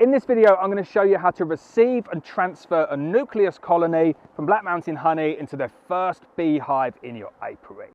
In this video, I'm going to show you how to receive and transfer a nucleus colony from Black Mountain Honey into their first beehive in your apiary.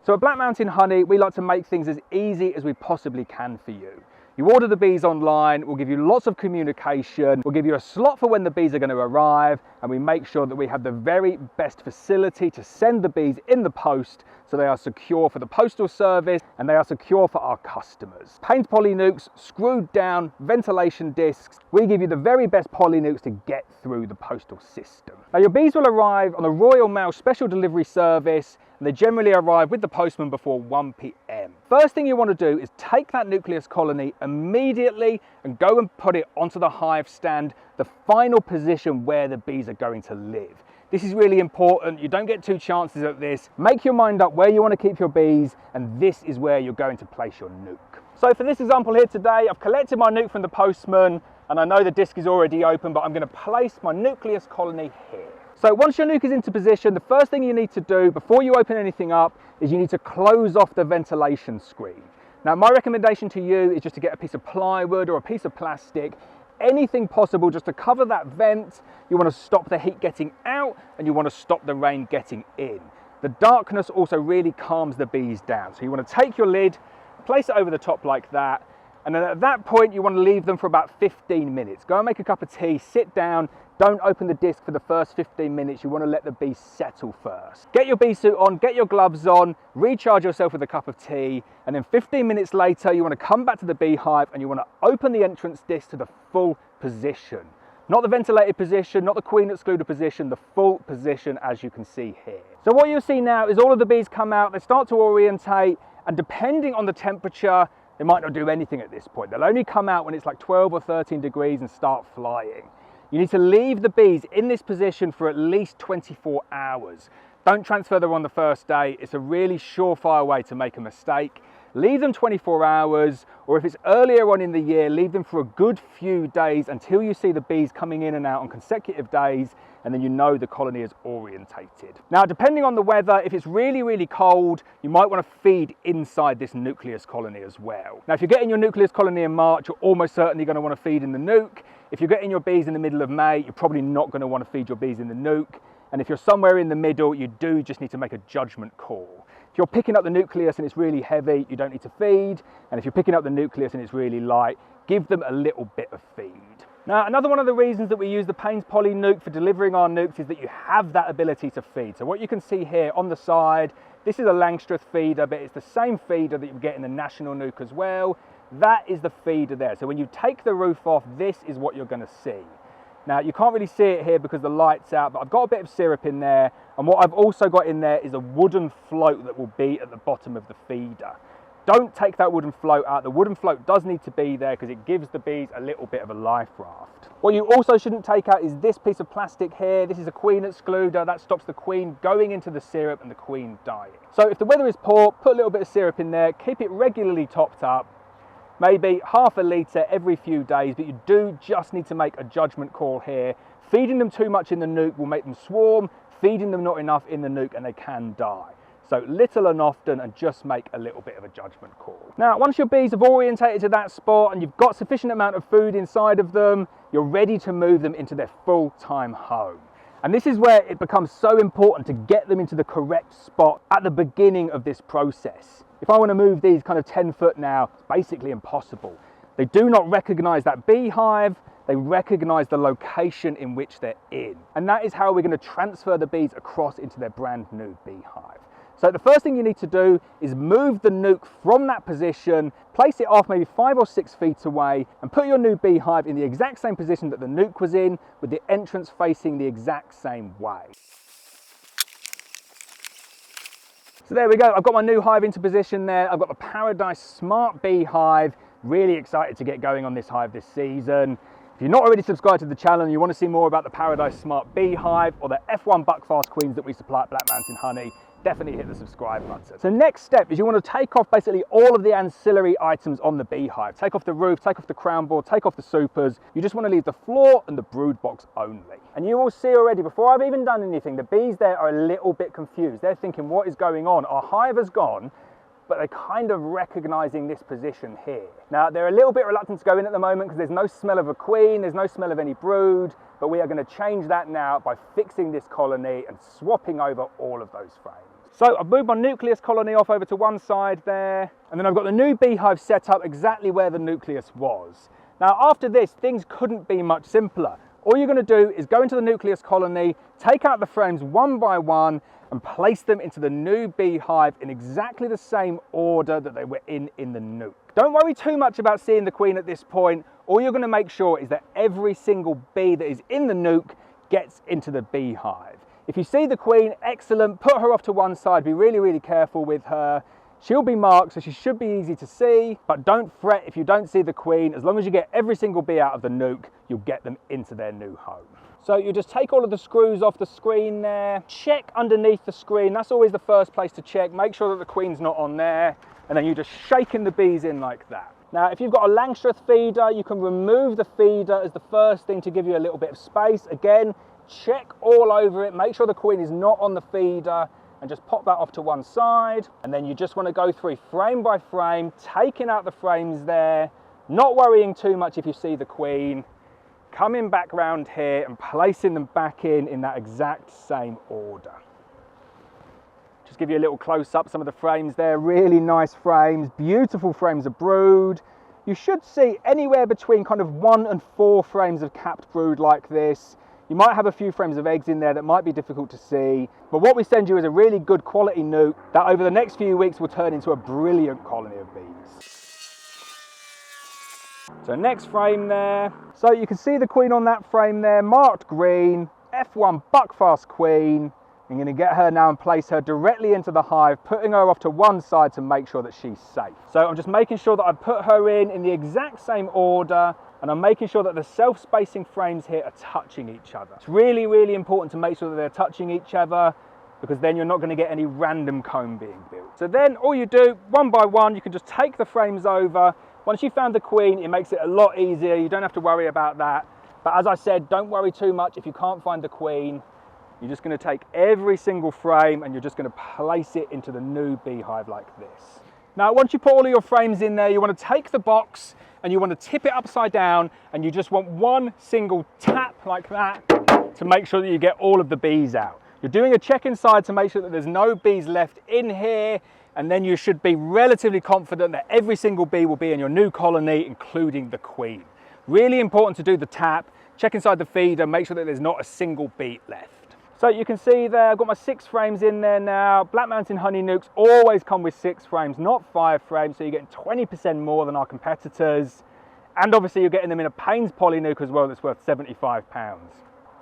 So at Black Mountain Honey, we like to make things as easy as we possibly can for you. You order the bees online, we'll give you lots of communication, we'll give you a slot for when the bees are going to arrive, and we make sure that we have the very best facility to send the bees in the post so they are secure for the postal service and they are secure for our customers. Paint poly nucs, screwed down, ventilation discs. We give you the very best poly nucs to get through the postal system. Now your bees will arrive on a Royal Mail special delivery service, and they generally arrive with the postman before 1 p.m. First thing you want to do is take that nucleus colony immediately and go and put it onto the hive stand, the final position where the bees are going to live. This is really important. You don't get two chances at this. Make your mind up where you want to keep your bees, and this is where you're going to place your nuc. So for this example here today, I've collected my nuc from the postman, and I know the disc is already open, but I'm going to place my nucleus colony here. So once your nuc is into position, the first thing you need to do before you open anything up is you need to close off the ventilation screen. Now my recommendation to you is just to get a piece of plywood or a piece of plastic, anything possible just to cover that vent. You want to stop the heat getting out and you want to stop the rain getting in. The darkness also really calms the bees down. So you want to take your lid, place it over the top like that, and then at that point you want to leave them for about 15 minutes. Go and make a cup of tea, sit down. Don't open the disc for the first 15 minutes. You want to let the bees settle first. Get your bee suit on, get your gloves on, recharge yourself with a cup of tea, and then 15 minutes later, you want to come back to the beehive and you want to open the entrance disc to the full position. Not the ventilated position, not the queen excluded position, the full position as you can see here. So what you'll see now is all of the bees come out, they start to orientate, and depending on the temperature, they might not do anything at this point. They'll only come out when it's like 12 or 13 degrees and start flying. You need to leave the bees in this position for at least 24 hours. Don't transfer them on the first day. It's a really surefire way to make a mistake. Leave them 24 hours, or if it's earlier on in the year, leave them for a good few days until you see the bees coming in and out on consecutive days, and then you know the colony is orientated. Now, depending on the weather, if it's really, really cold, you might want to feed inside this nucleus colony as well. Now, if you're getting your nucleus colony in March, you're almost certainly going to want to feed in the nuc. If you're getting your bees in the middle of May, you're probably not going to want to feed your bees in the nuc. And if you're somewhere in the middle, you do just need to make a judgment call. If you're picking up the nucleus and it's really heavy, you don't need to feed. And if you're picking up the nucleus and it's really light, give them a little bit of feed. Now, another one of the reasons that we use the Paint Poly nuc for delivering our nucs is that you have that ability to feed. So what you can see here on the side, this is a Langstroth feeder, but it's the same feeder that you get in the National nuc as well. That is the feeder there. So when you take the roof off, this is what you're going to see. Now, you can't really see it here because the light's out, but I've got a bit of syrup in there. And what I've also got in there is a wooden float that will be at the bottom of the feeder. Don't take that wooden float out. The wooden float does need to be there because it gives the bees a little bit of a life raft. What you also shouldn't take out is this piece of plastic here. This is a queen excluder. That stops the queen going into the syrup and the queen dying. So if the weather is poor, put a little bit of syrup in there. Keep it regularly topped up. Maybe half a litre every few days, but you do just need to make a judgment call here. Feeding them too much in the nuc will make them swarm, feeding them not enough in the nuc and they can die. So little and often, and just make a little bit of a judgment call. Now, once your bees have orientated to that spot and you've got sufficient amount of food inside of them, you're ready to move them into their full-time home. And this is where it becomes so important to get them into the correct spot at the beginning of this process. If I want to move these kind of 10 foot now, it's basically impossible. They do not recognize that beehive, they recognize the location in which they're in. And that is how we're going to transfer the bees across into their brand new beehive. So the first thing you need to do is move the nuc from that position, place it off maybe 5 or 6 feet away, and put your new beehive in the exact same position that the nuc was in, with the entrance facing the exact same way. So there we go, I've got my new hive into position there. I've got the Paradise Smart Beehive. Really excited to get going on this hive this season. If you're not already subscribed to the channel and you want to see more about the Paradise Smart Beehive or the F1 Buckfast Queens that we supply at Black Mountain Honey, definitely hit the subscribe button. So next step is you want to take off basically all of the ancillary items on the beehive. Take off the roof, take off the crown board, take off the supers. You just want to leave the floor and the brood box only. And you will see already, before I've even done anything, the bees there are a little bit confused. They're thinking, what is going on? Our hive has gone but they're kind of recognizing this position here. Now, they're a little bit reluctant to go in at the moment because there's no smell of a queen, there's no smell of any brood, but we are going to change that now by fixing this colony and swapping over all of those frames. So I've moved my nucleus colony off over to one side there, and then I've got the new beehive set up exactly where the nucleus was. Now, after this, things couldn't be much simpler. All you're going to do is go into the nucleus colony, take out the frames one by one, and place them into the new beehive in exactly the same order that they were in the nuke. Don't worry too much about seeing the queen at this point. All you're going to make sure is that every single bee that is in the nuke gets into the beehive. If you see the queen, excellent, put her off to one side, be really, really careful with her. She'll be marked, so she should be easy to see, but don't fret if you don't see the queen. As long as you get every single bee out of the nuke, you'll get them into their new home. So you just take all of the screws off the screen there, check underneath the screen, that's always the first place to check, make sure that the queen's not on there, and then you're just shaking the bees in like that. Now, if you've got a Langstroth feeder, you can remove the feeder as the first thing to give you a little bit of space. Again, check all over it, make sure the queen is not on the feeder, and just pop that off to one side. And then you just want to go through frame by frame, taking out the frames there, not worrying too much if you see the queen, coming back round here and placing them back in that exact same order. Just give you a little close up, some of the frames there, really nice frames, beautiful frames of brood. You should see anywhere between kind of 1 and 4 frames of capped brood like this. You might have a few frames of eggs in there that might be difficult to see, but what we send you is a really good quality nuke that over the next few weeks will turn into a brilliant colony of bees. So next frame there. So you can see the queen on that frame there, marked green, F1 buckfast queen. I'm going to get her now and place her directly into the hive, putting her off to one side to make sure that she's safe. So I'm just making sure that I put her in the exact same order, and I'm making sure that the self-spacing frames here are touching each other. It's really, really important to make sure that they're touching each other, because then you're not going to get any random comb being built. So then all you do, one by one, you can just take the frames over. Once you've found the queen, it makes it a lot easier. You don't have to worry about that. But as I said, don't worry too much if you can't find the queen. You're just going to take every single frame and you're just going to place it into the new beehive like this. Now, once you put all of your frames in there, you want to take the box and you want to tip it upside down, and you just want one single tap like that to make sure that you get all of the bees out. You're doing a check inside to make sure that there's no bees left in here, and then you should be relatively confident that every single bee will be in your new colony, including the queen. Really important to do the tap, check inside the feeder, make sure that there's not a single bee left. So you can see there, I've got my 6 frames in there now. Black Mountain Honey Nukes always come with 6 frames, not 5 frames, so you're getting 20% more than our competitors. And obviously you're getting them in a Payne's Poly Nuke as well that's worth £75.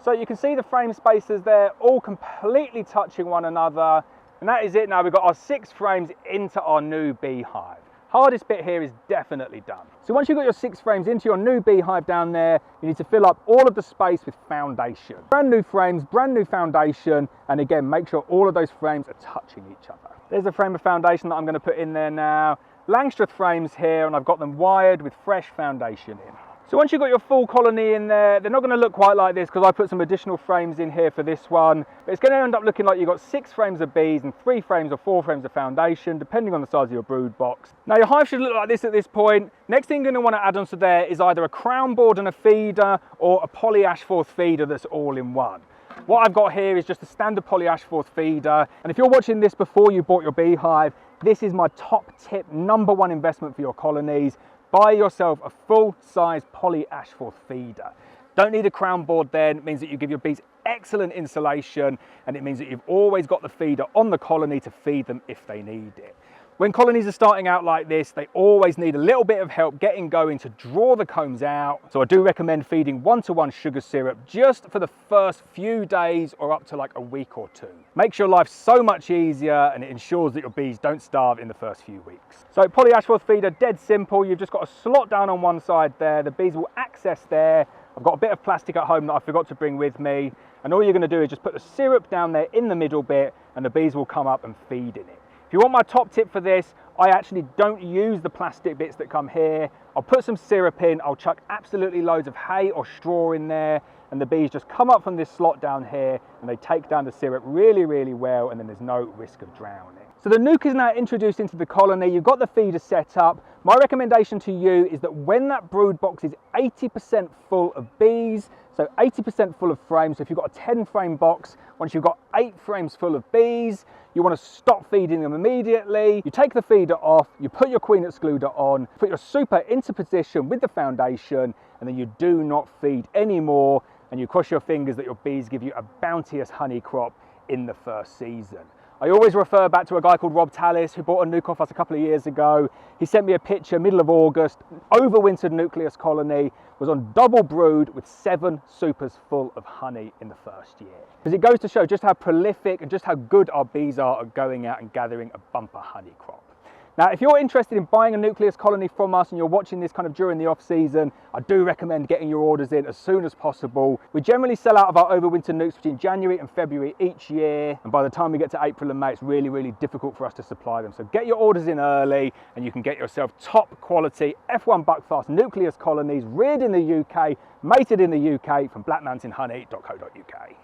So you can see the frame spacers there, all completely touching one another. And that is it now, we've got our 6 frames into our new beehive. Hardest bit here is definitely done. So once you've got your 6 frames into your new beehive down there, you need to fill up all of the space with foundation. Brand new frames, brand new foundation, and again, make sure all of those frames are touching each other. There's a frame of foundation that I'm going to put in there now. Langstroth frames here, and I've got them wired with fresh foundation in. So once you've got your full colony in there, they're not going to look quite like this because I put some additional frames in here for this one. But it's going to end up looking like you've got 6 frames of bees and 3 frames or 4 frames of foundation, depending on the size of your brood box. Now your hive should look like this at this point. Next thing you're going to want to add onto there is either a crown board and a feeder or a poly ash forth feeder that's all in one. What I've got here is just a standard poly ash forth feeder. And if you're watching this before you bought your beehive, this is my top tip, #1 investment for your colonies. Buy yourself a full-size poly ash forth feeder. Don't need a crown board then. It means that you give your bees excellent insulation, and it means that you've always got the feeder on the colony to feed them if they need it. When colonies are starting out like this, they always need a little bit of help getting going to draw the combs out. So I do recommend feeding 1-to-1 sugar syrup just for the first few days or up to like a week or 2. Makes your life so much easier, and it ensures that your bees don't starve in the first few weeks. So poly ash forth feeder, dead simple. You've just got a slot down on one side there. The bees will access there. I've got a bit of plastic at home that I forgot to bring with me. And all you're going to do is just put the syrup down there in the middle bit, and the bees will come up and feed in it. If you want my top tip for this, I actually don't use the plastic bits that come here. I'll put some syrup in, I'll chuck absolutely loads of hay or straw in there, and the bees just come up from this slot down here and they take down the syrup really, really well, and then there's no risk of drowning. So the nuc is now introduced into the colony, you've got the feeder set up. My recommendation to you is that when that brood box is 80% full of bees, so 80% full of frames, so if you've got a 10 frame box, once you've got 8 frames full of bees, you want to stop feeding them immediately. You take the feeder off, you put your queen excluder on, put your super into position with the foundation, and then you do not feed anymore, and you cross your fingers that your bees give you a bounteous honey crop in the first season. I always refer back to a guy called Rob Tallis who bought a nuc off us a couple of years ago. He sent me a picture, middle of August, overwintered nucleus colony, was on double brood with 7 supers full of honey in the first year. Because it goes to show just how prolific and just how good our bees are at going out and gathering a bumper honey crop. Now, if you're interested in buying a nucleus colony from us and you're watching this kind of during the off season, I do recommend getting your orders in as soon as possible. We generally sell out of our overwinter nucs between January and February each year. And by the time we get to April and May, it's really, really difficult for us to supply them. So get your orders in early and you can get yourself top quality F1 buckfast nucleus colonies reared in the UK, mated in the UK from blackmountainhoney.co.uk.